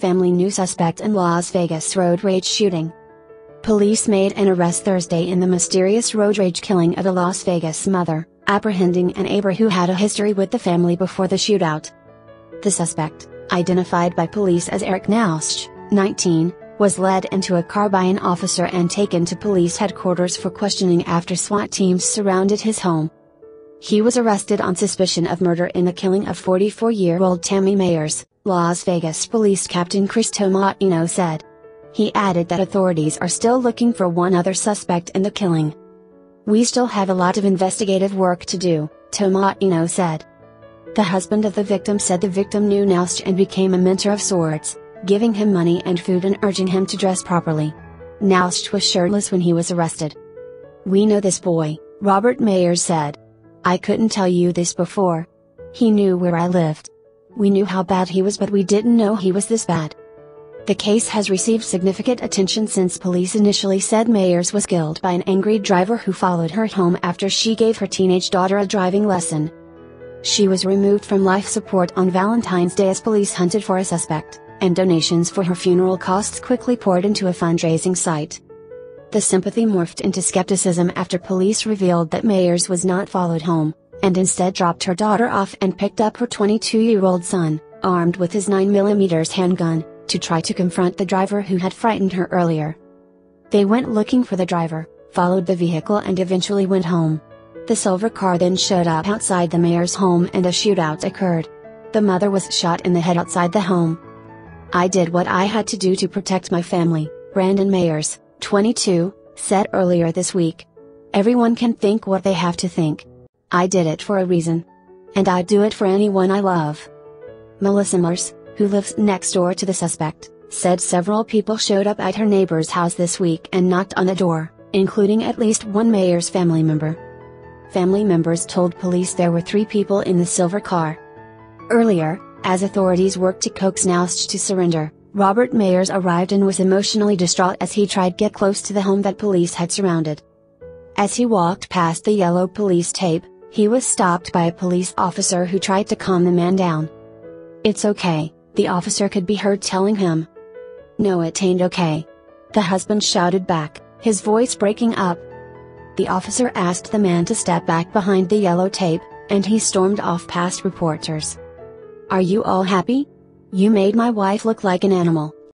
Family new suspect in Las Vegas road rage shooting. Police made an arrest Thursday in the mysterious road rage killing of a Las Vegas mother, apprehending an neighbor who had a history with the family before the shootout. The suspect, identified by police as Erich Nowsch, 19, was led into a car by an officer and taken to police headquarters for questioning after SWAT teams surrounded his home. He was arrested on suspicion of murder in the killing of 44-year-old Tammy Meyers, Las Vegas Police Captain Tomaino said. He added that authorities are still looking for one other suspect in the killing. "We still have a lot of investigative work to do," Tomaino said. The husband of the victim said the victim knew Nowsch and became a mentor of sorts, giving him money and food and urging him to dress properly. Nowsch was shirtless when he was arrested. "We know this boy," Robert Meyers said. "I couldn't tell you this before. He knew where I lived. We knew how bad he was, but we didn't know he was this bad." The case has received significant attention since police initially said Meyers was killed by an angry driver who followed her home after she gave her teenage daughter a driving lesson. She was removed from life support on Valentine's Day as police hunted for a suspect, and donations for her funeral costs quickly poured into a fundraising site. The sympathy morphed into skepticism after police revealed that Meyers was not followed home, and instead dropped her daughter off and picked up her 22-year-old son, armed with his 9mm handgun, to try to confront the driver who had frightened her earlier. They went looking for the driver, followed the vehicle and eventually went home. The silver car then showed up outside the Meyers' home and a shootout occurred. The mother was shot in the head outside the home. "I did what I had to do to protect my family," Brandon Meyers, 22, said earlier this week. "Everyone can think what they have to think. I did it for a reason. And I'd do it for anyone I love." Melissa Meyers, who lives next door to the suspect, said several people showed up at her neighbor's house this week and knocked on the door, including at least one Meyers family member. Family members told police there were 3 people in the silver car. Earlier, as authorities worked to coax Nowsch to surrender, Robert Meyers arrived and was emotionally distraught as he tried to get close to the home that police had surrounded. As he walked past the yellow police tape, he was stopped by a police officer who tried to calm the man down. "It's okay," the officer could be heard telling him. "No, it ain't okay," the husband shouted back, his voice breaking up. The officer asked the man to step back behind the yellow tape, and he stormed off past reporters. "Are you all happy? You made my wife look like an animal,"